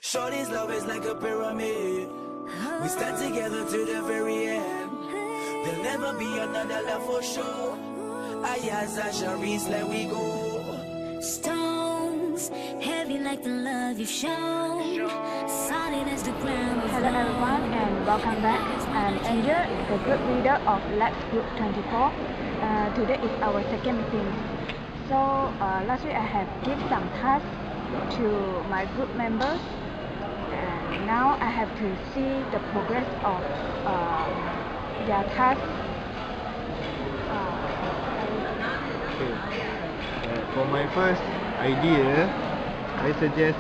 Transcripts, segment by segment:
Shorty's love is like a pyramid. We stand together to the very end. There'll never be another love for sure. Ayaz Asharis, let we go. Stones, heavy like the love you've shown, solid as the ground. Hello everyone and welcome back. I'm Angel, the group leader of LAX Group 24. Today is our second meeting. So last week I have given some tasks to my group members, and now I have to see the progress of their tasks. For my first idea, I suggest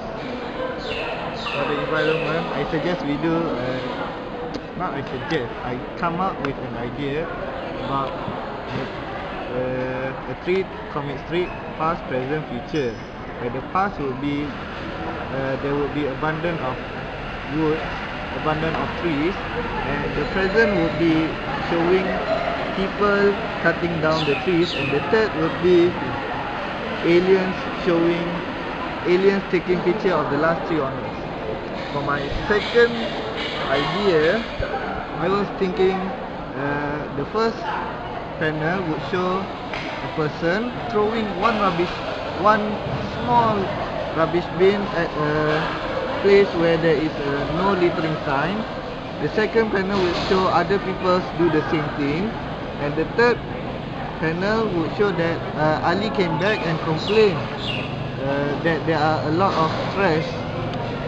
for the environment, I suggest we do, I come up with an idea about a three comic strip, past, present, future. Where the past will be, there will be abundance of wood, abundance of trees, and the present would be showing people cutting down the trees, and the third would be aliens taking picture of the last tree on us. For my second idea, I was thinking the first panel would show a person throwing one small rubbish bin at a place where there is no littering sign. The second panel will show other people do the same thing, and the third panel would show that Ali came back and complained that there are a lot of trash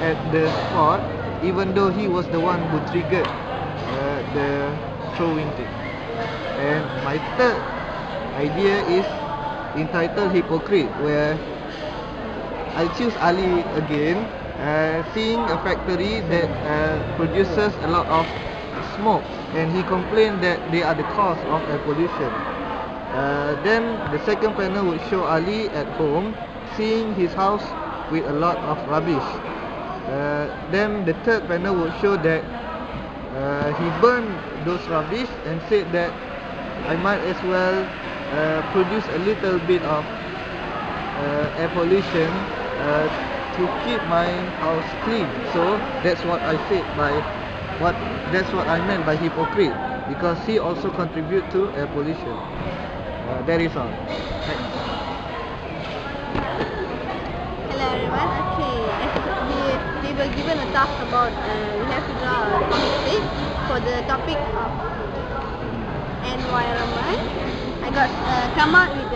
at the spot, even though he was the one who triggered the throwing thing. And my third idea is entitled Hypocrite, where I choose Ali again, seeing a factory that produces a lot of smoke, and he complained that they are the cause of air pollution. Then the second panel would show Ali at home, seeing his house with a lot of rubbish. Then the third panel would show that he burned those rubbish and said that I might as well produce a little bit of air pollution to keep my house clean. So that's what I said that's what I meant by hypocrite, because he also contribute to air pollution. That is all. Thanks. Hello everyone. Okay, we were given a task about we have to draw a comic strip for the topic of environment. I got come out with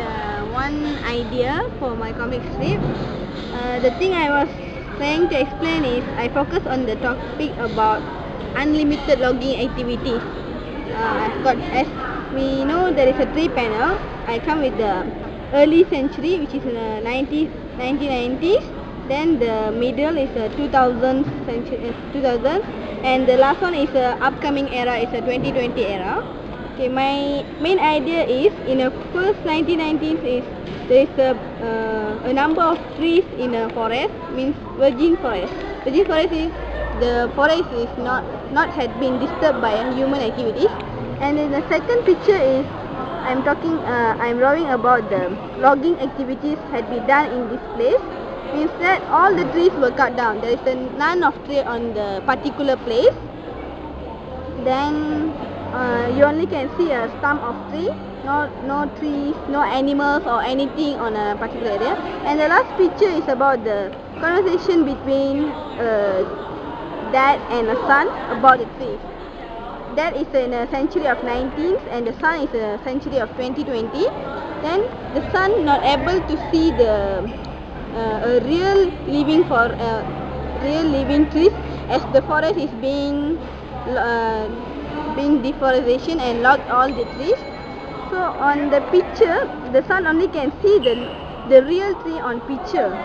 one idea for my comic strip. The thing I was trying to explain is I focus on the topic about unlimited logging activities. I've got, as we know, there is a tree panel. I come with the early century, which is 1990s. Then the middle is 2000 century, 2000, and the last one is upcoming era, is a 2020 era. Okay, my main idea is in the first 1990s is there is a number of trees in a forest, means virgin forest. Virgin forest is the forest is not had been disturbed by human activities. And then the second picture is I'm drawing about the logging activities had been done in this place. Means that all the trees were cut down. There is none of tree on the particular place. Then you only can see a stump of tree, no trees, no animals or anything on a particular area. And the last picture is about the conversation between dad and a son about the trees. Dad is in a century of 19th and the son is a century of 2020. Then the son not able to see the real living trees, as the forest is being deforestation and logged all the trees. So on the picture, the son only can see the real tree on picture.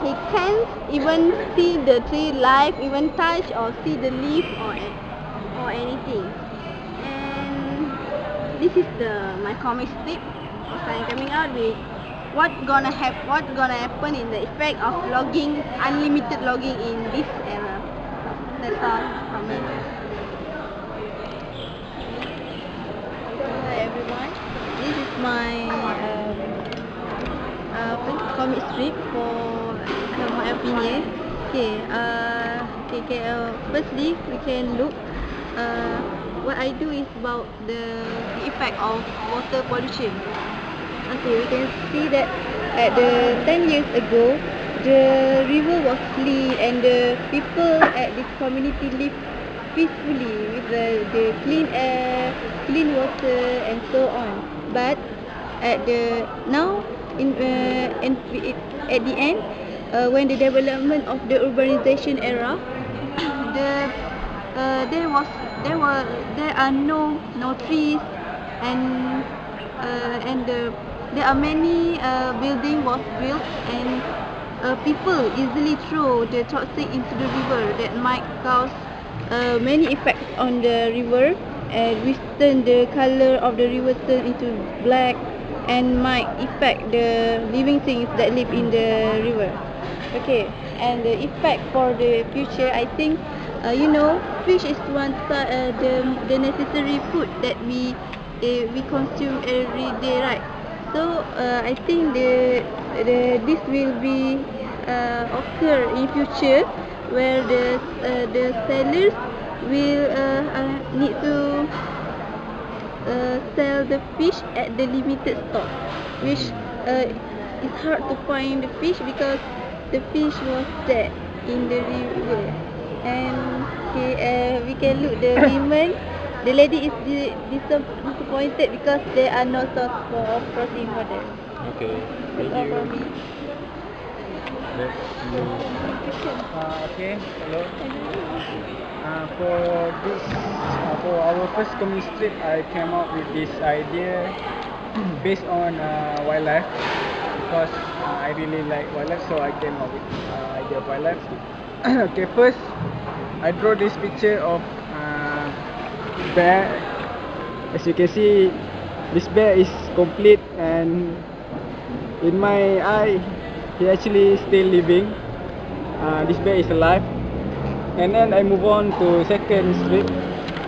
He can't even see the tree live, even touch or see the leaf or anything. And this is my comic strip. So I'm coming out with what's gonna happen in the effect of logging, unlimited logging in this era. That's all from me. Hello everyone. This is my comic strip for my opinion. Okay. Okay. Firstly, we can look. What I do is about the effect of water pollution. Okay, we can see that at the 10 years ago, the river was clean and the people at this community live peacefully with the clean air, clean water, and so on. But at the now at the end, when the development of the urbanization era, the there are no trees and there are many building was built and people easily throw the toxic into the river that might cause many effects on the river and which turn the color of the river turn into black and might affect the living things that live in the river. Okay, and the effect for the future, I think, fish is the necessary food that we consume every day, right? So I think this will be occur in future where the sellers will need to sell the fish at the limited stock, which it's hard to find the fish because the fish was dead in the river. And we can look the women. The lady is disappointed because there are no source for protein for them. Okay, thank That's all you. from me. Let's see. Okay, hello. For this, for our first community trip, I came up with this idea based on wildlife because I really like wildlife, so I came up with idea of wildlife. Okay, first I draw this picture of bear. As you can see, this bear is complete, and in my eye, he actually still living. This bear is alive. And then I move on to second strip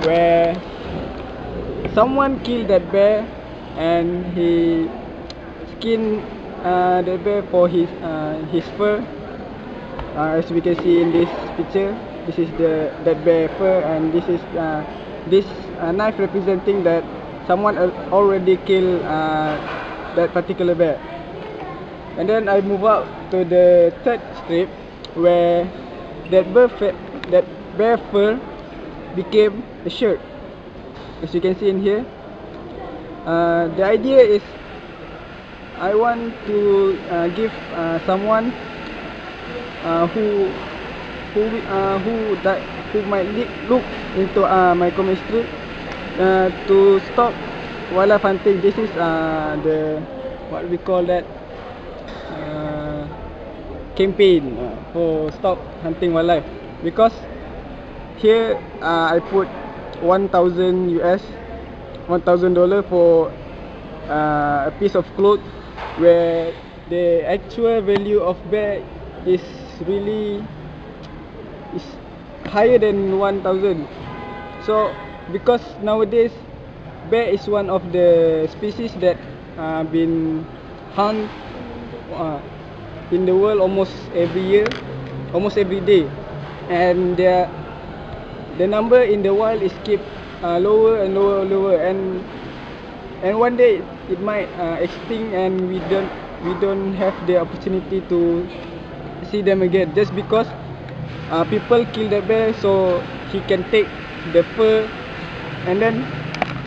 where someone killed that bear and he skinned the bear for his fur. As we can see in this picture, this is that bear fur, and this is this knife representing that someone already killed that particular bear. And then I move up to the third strip where that bear fur became a shirt. As you can see in here, the idea is I want to give someone who might look into my comic strip to stop wildlife hunting. This is the what we call that campaign for stop hunting wildlife, because here I put $1,000 for a piece of cloth where the actual value of bear is really is higher than 1,000. So because nowadays bear is one of the species that been hunt in the world almost every year, almost every day, and the number in the wild is keep lower and lower, and one day it might extinct, and we don't have the opportunity to see them again, just because people kill the bear so he can take the fur and then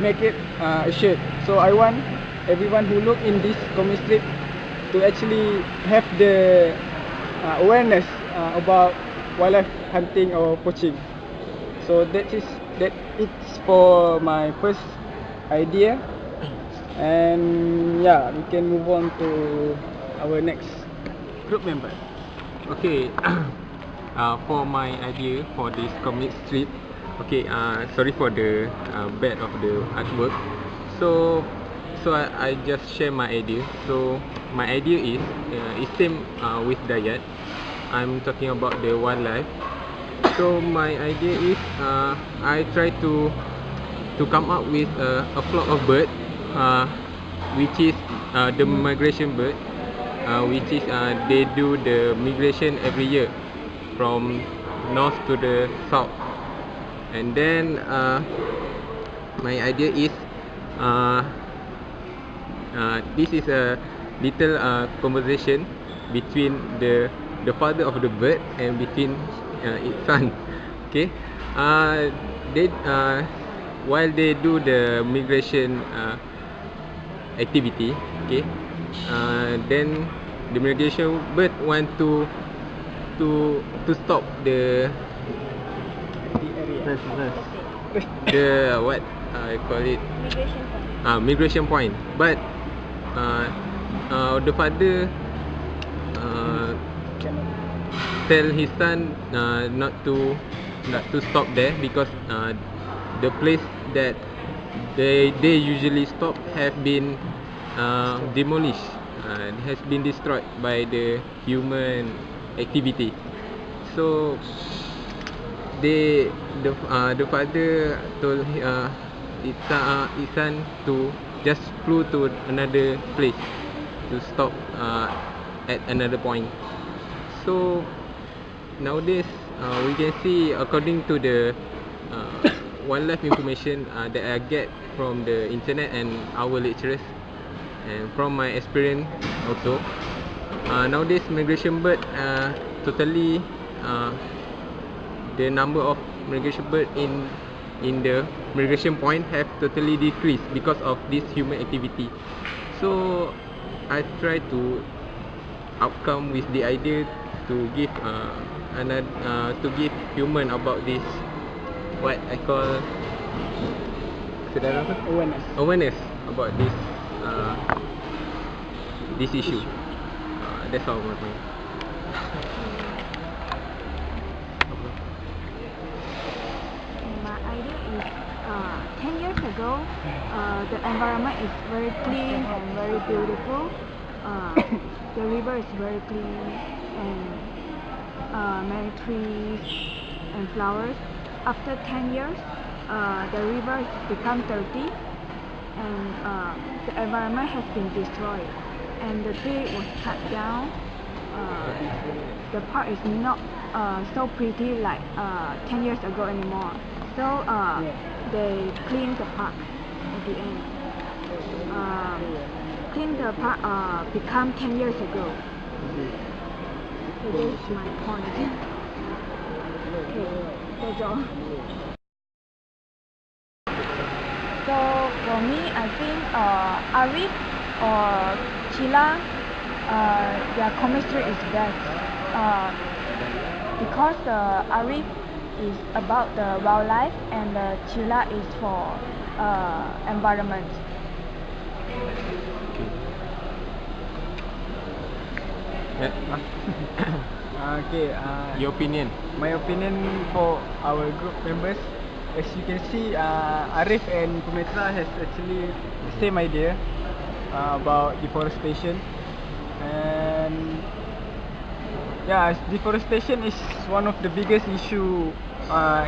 make it a shirt. So I want everyone who look in this comic strip to actually have the awareness about wildlife hunting or poaching. So it's for my first idea, and yeah, we can move on to our next group member. Okay, for my idea for this comic strip, okay, sorry for the bad of the artwork. So I just share my idea. So my idea is same with Dayat. I'm talking about the wildlife. So my idea is I try to come up with a flock of bird, which is the migration bird, which is they do the migration every year from north to the south. And then my idea is this is a little conversation between the father of the bird and between its son. Okay, they while they do the migration activity, okay, then the migration bird want to stop the what I call it migration point, but the father tell his son not to stop there because the place that they usually stop have been demolished, has been destroyed by the human activity. So the father told his son to just flew to another place to stop at another point. So nowadays we can see, according to the wildlife information that I get from the internet and our lecturers, and from my experience also, nowadays migration bird totally the number of migration bird in the migration point have totally decreased because of this human activity. So I try to outcome with the idea to give to give human about this, what I call awareness about this issue. That's all my point. My idea is 10 years ago, the environment is very clean and very beautiful. The river is very clean and many trees and flowers. After 10 years, the river has become dirty and the environment has been destroyed and the tree was cut down. The park is not so pretty like 10 years ago anymore. So they cleaned the park at the end. Clean the park become 10 years ago. So this is my point. Okay, that's all. So for me, I think Arif or Chila, their chemistry is best because Arif is about the wildlife and Chila is for environment. Okay. Your opinion? My opinion for our group members, as you can see, Arif and Putra has actually the same idea about deforestation, and yeah, deforestation is one of the biggest issue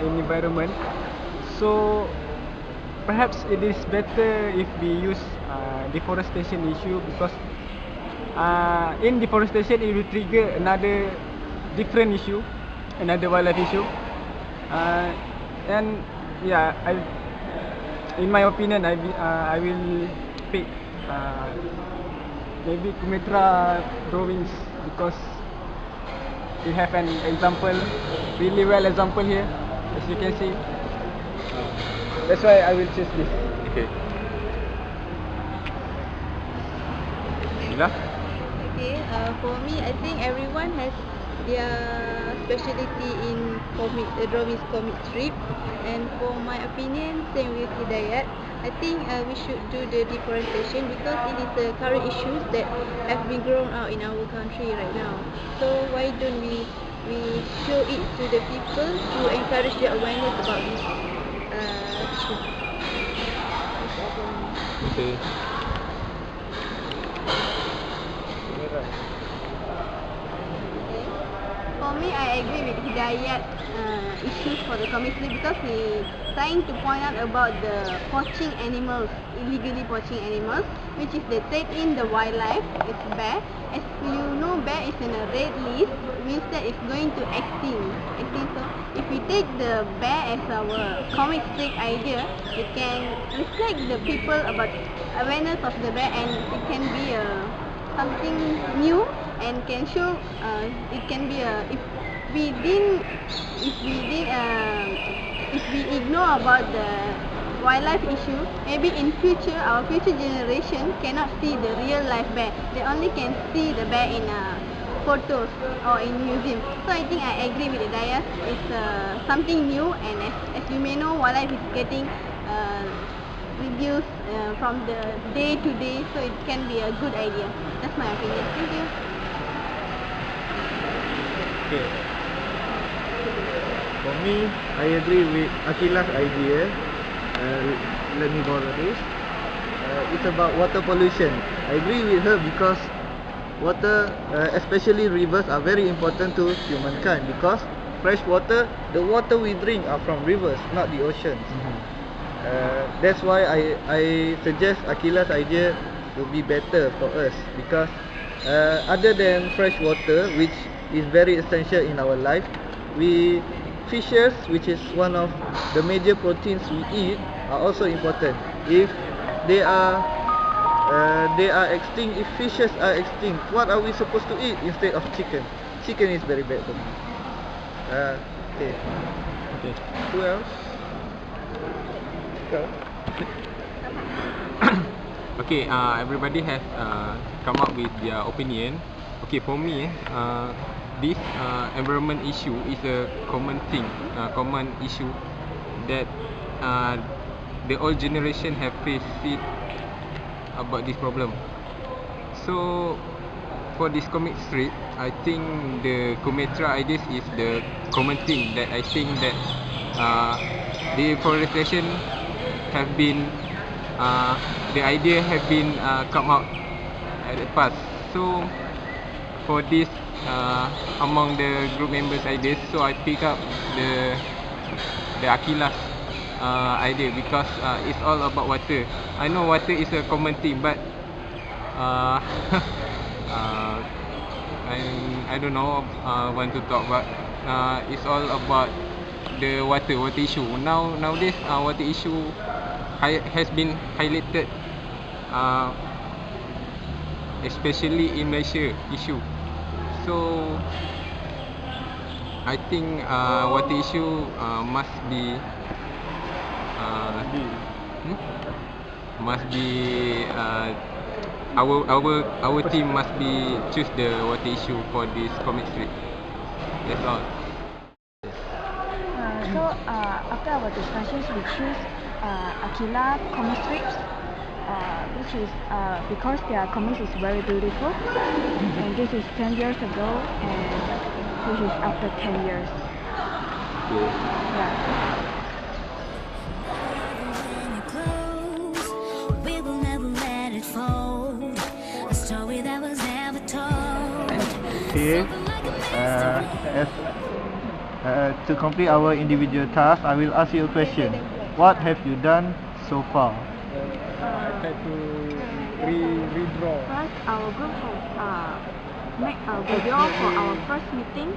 in environment. So perhaps it is better if we use deforestation issue, because in deforestation it will trigger another different issue, another wildlife issue, and yeah, in my opinion, I will pick maybe Kumitra drawings, because we have an example, really well example here, as you can see. That's why I will choose this. Okay. Ila? Okay, for me, I think everyone has their specialty in drawing comic strip, and for my opinion, same with Hidayat. I think we should do the deforestation because it is the current issues that have been grown out in our country right now. So why don't we show it to the people to encourage their awareness about this issue? That's all for me. Okay. Okay. For For me, I agree with Hidayat issues for the comic strip because he trying to point out about the poaching animals, illegally poaching animals, which is they take in the wildlife. It's bear. As you know, bear is in a red list, means that it's going to extinct. So if we take the bear as our comic strip idea, it can reflect the people about awareness of the bear, and it can be something new and can show it can be we didn't if we did if we ignore about the wildlife issue, maybe in future our future generation cannot see the real life bear. They only can see the bear in photos or in museum. So I think I agree with Hidayat. It's something new, and as you may know, wildlife is getting reduced from the day to day, so it can be a good idea. That's my opinion. Thank you. Okay. For me, I agree with Akila's idea. Let me borrow this. It's about water pollution. I agree with her because water, especially rivers, are very important to humankind because fresh water, the water we drink are from rivers, not the oceans. That's why I suggest Akila's idea will be better for us because other than fresh water, which is very essential in our life, fishes, which is one of the major proteins we eat, are also important. If they are extinct, if fishes are extinct, what are we supposed to eat instead of chicken? Chicken is very bad for me. Okay. Who else? Okay, everybody has come up with their opinion. Okay, for me, this environment issue is a common thing, common issue that the old generation have faced it about this problem. So for this comic strip, I think the PUTRA ideas is the common thing that I think that deforestation have been the idea have been come out at the past. So for this among the group members ideas, so I pick up the Akila's idea because it's all about water. I know water is a common thing, but I don't know want to talk about it's all about the water issue. Nowadays water issue has been highlighted especially in Malaysia issue. So I think water issue must be our team must be choose the water issue for this comic strip. That's all. So after our discussions, we choose Akila comic strips, which is because their comics is very beautiful, and this is 10 years ago, and this is after 10 years. Yeah. We will never let it fold. A story that was never told. Okay. To complete our individual tasks, I will ask you a question. What have you done so far? I try to redraw. First, our group has made a video for our first meeting,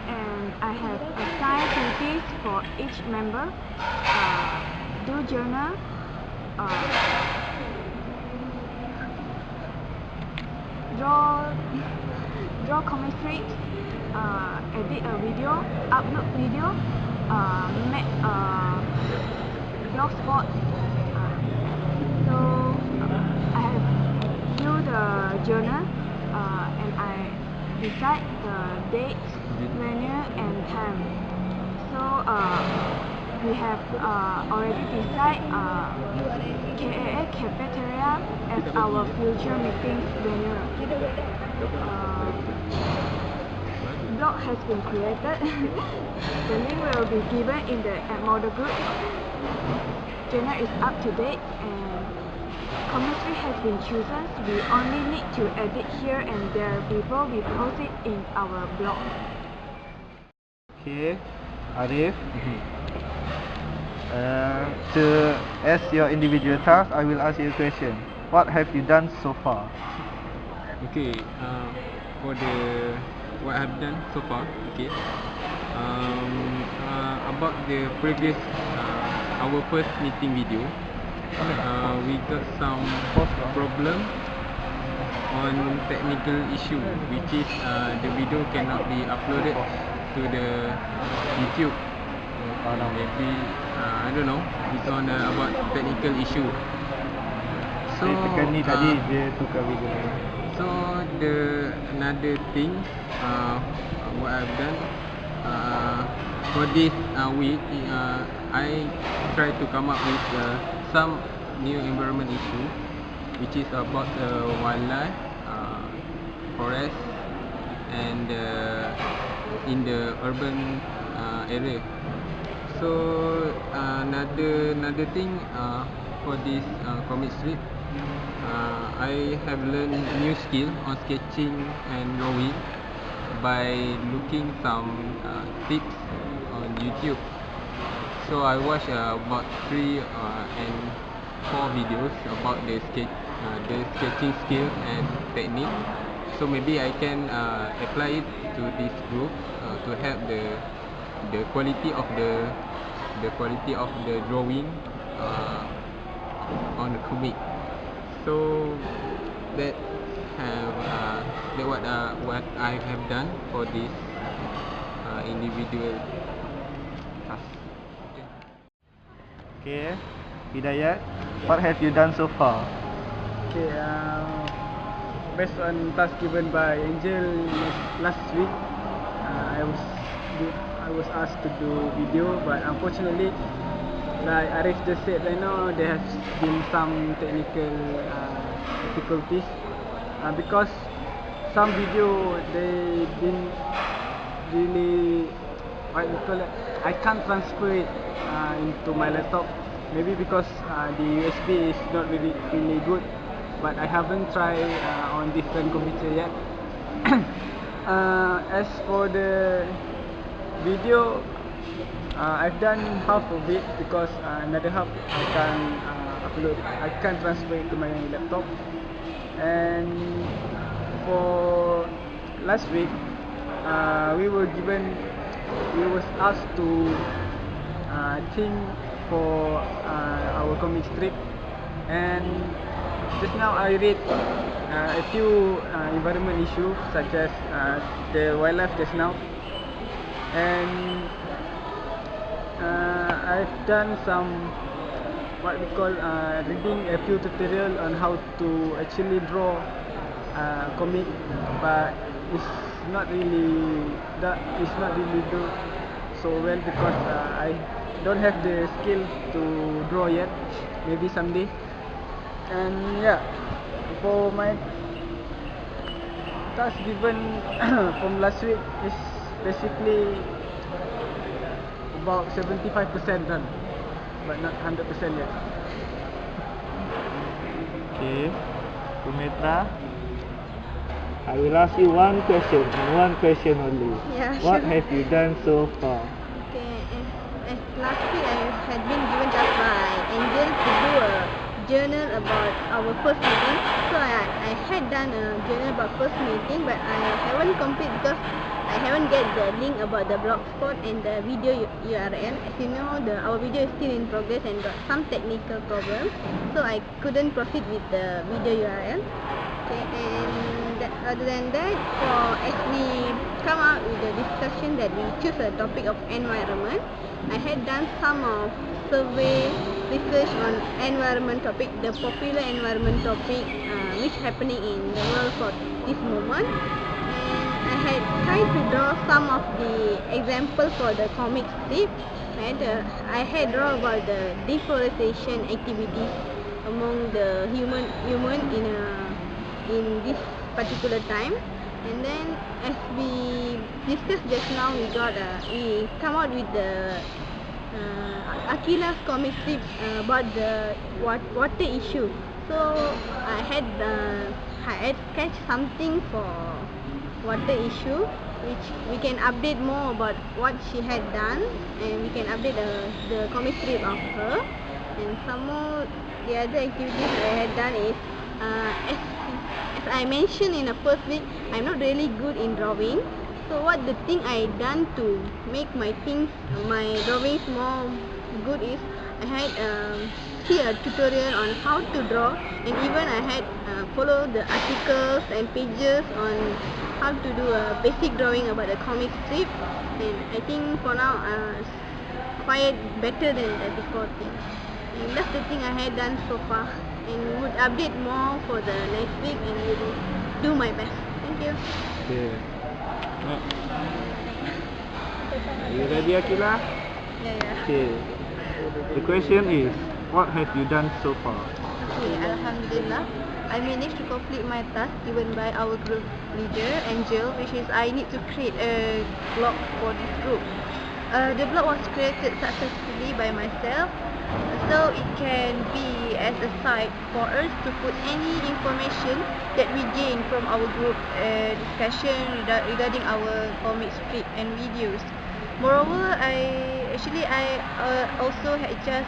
and I have assigned duties for each member. Do journal, draw comic strips, edit a video, upload video, make blog spot. So I have do the journal, and I decide the date, venue, and time. So we have already decided KAA cafeteria as our future meeting venue. Blog has been created. The link will be given in the model group. Journal is up to date, and comic strip has been chosen, we only need to edit here and there before we post it in our blog. Okay, Arif. As your individual task, I will ask you a question. What have you done so far? Okay, for the what I've done so far, okay. About the previous our first meeting video, we got some problem on technical issue, which is the video cannot be uploaded to the YouTube. Maybe I don't know. It's on about technical issue. So tadi dia tukar video. so the another thing what I've done for this week, I try to come up with some new environment issue, which is about wildlife, forest, and in the urban area. So another thing for this comic strip, I have learned new skill on sketching and drawing by looking some tips on YouTube. So I watched about 3 and 4 videos about the sketching skill and technique. So maybe I can apply it to this group to help the quality of the drawing on the comic. So that what I have done for this individual task. Okay, Hidayat. What have you done so far? Okay, based on task given by Angel last week, I was asked to do video, but unfortunately, like Arif just said right now, there has been some technical difficulties because some video they didn't really, what you call it, I can't transfer it into my laptop. Maybe because the USB is not really good, but I haven't tried on different computer yet. As for the video, I've done half of it because another half I can upload. I can transfer it to my laptop. And for last week, we was asked to think for our comic strip, and just now I read a few environment issues such as the wildlife just now, and I've done some what we call reading a few tutorial on how to actually draw comic, but it's not really do so well because I don't have the skill to draw yet. Maybe someday. And yeah, for my task given from last week is basically about 75% done, but not 100% yet. Okay, Pumetra. I will ask you one question and one question only. Yeah, What sure. have you done so far? Okay, as last week I had been given task by Angel to do a journal about our first meeting. So I had done a journal about first meeting, but I haven't complete because I haven't get the link about the blogspot and the video URL. As you know, our video is still in progress and got some technical problems, so I couldn't proceed with the video URL. Okay, and other than that, as we come out with the discussion that we choose a topic of environment, I had done some of survey research on environment topic, the popular environment topic which happening in the world for this moment. And I had tried to draw some of the examples for the comic strip. Right? I had drawn about the deforestation activities among the human in this particular time. And then as we discussed just now, we come out with the Akila's comic strip about the water issue. So I had sketched something for water issue, which we can update more about what she had done, and we can update the comic strip of her. And some more, the other activities I had done is, as I mentioned in the first week, I'm not really good in drawing. So what the thing I done to make my drawings more good is, I had see a tutorial on how to draw, and even I had follow the articles and pages on how to do a basic drawing about the comic strip. And I think for now it's quite better than the before thing. And that's the thing I had done so far, and would update more for the next week, and will do my best. Thank you. Okay. Are you ready, Akila? Yeah. Okay. The question is, what have you done so far? Okay, Alhamdulillah, I managed to complete my task given by our group leader, Angel, which is I need to create a blog for this group. The blog was created successfully by myself, so it can be as a site for us to put any information that we gain from our group discussion regarding our comic strip and videos. Moreover, I also had just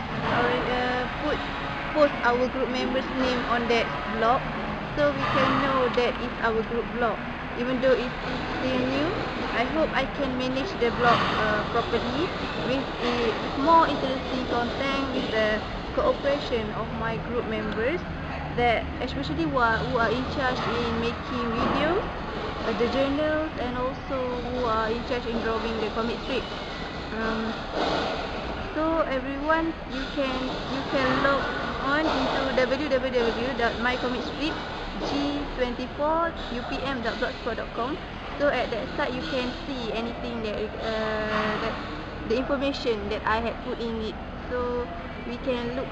post our group members' name on that blog, so we can know that it's our group blog. Even though it's still new, I hope I can manage the blog properly with more interesting content, with the cooperation of my group members, that especially who are in charge in making videos, the journals, and also who are in charge in drawing the comic strip. So everyone, you can log on into www.mycomicstrip.g24upm.blogspot.com. So at that site you can see anything that the information that I had put in it. So we can look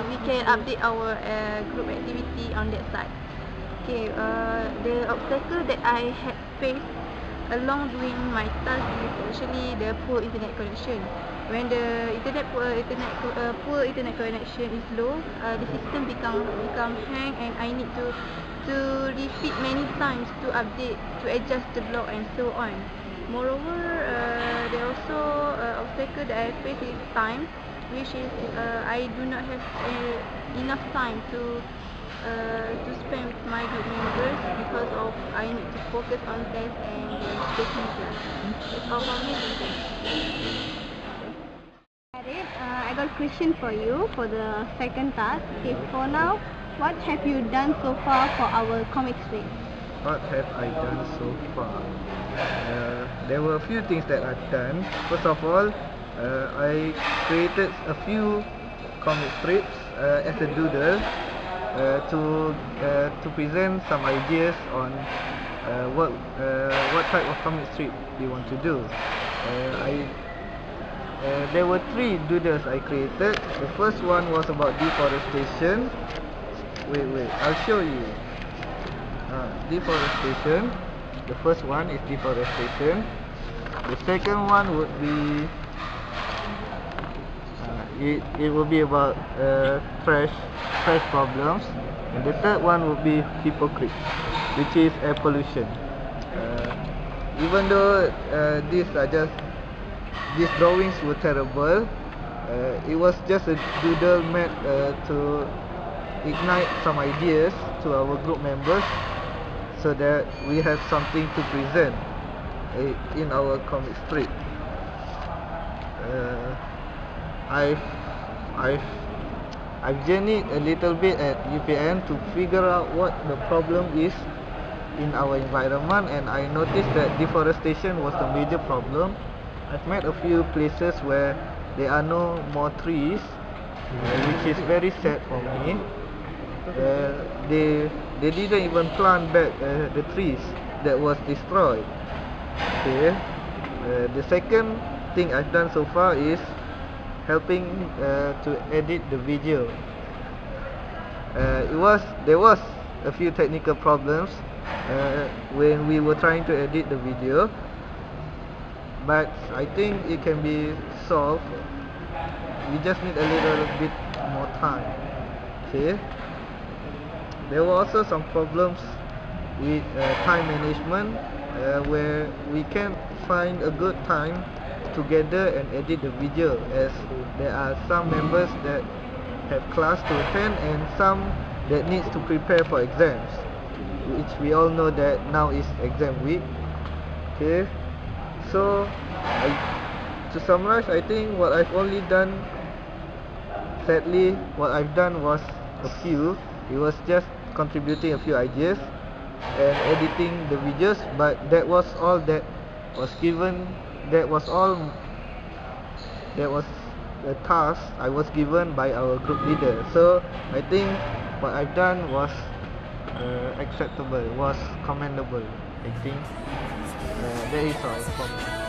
we can update our group activity on that site. Okay, the obstacle that I had faced along doing my task is actually the poor internet connection. When the poor internet connection is low, the system become hang, and I need to repeat many times to update, to adjust the blog, and so on. Moreover, there also obstacle that I face is time, which is I do not have enough time to spend with my group members because of I need to focus on test and taking class. That's all for me. Arif, I got a question for you for the second task. Okay, for now, what have you done so far for our comic strip? What have I done so far? There were a few things that I've done. First of all, I created a few comic strips as a doodle to present some ideas on what type of comic strip we want to do. There were 3 doodles I created. The first one was about deforestation. Wait, I'll show you. Deforestation. The first one is deforestation. The second one would be it will be about trash problems, and the third one would be hypocrite, which is air pollution. Even though these drawings were terrible, it was just a doodle meant to ignite some ideas to our group members, so that we have something to present in our comic strip. I've journeyed a little bit at UPM to figure out what the problem is in our environment, and I noticed that deforestation was the major problem. I've met a few places where there are no more trees, which is very sad for me. They didn't even plant back the trees that was destroyed. Okay. The second thing I've done so far is helping to edit the video. There was a few technical problems when we were trying to edit the video, but I think it can be solved. We just need a little bit more time. Okay. There were also some problems with time management, where we can't find a good time together and edit the video, as there are some members that have class to attend and some that needs to prepare for exams, which we all know that now is exam week. Okay, so to summarize, I think what I've only done, sadly, what I've done was a few. It was just contributing a few ideas and editing the videos, but that was all that was given. That was the task I was given by our group leader. So I think what I've done was acceptable, was commendable. I think that is all from me.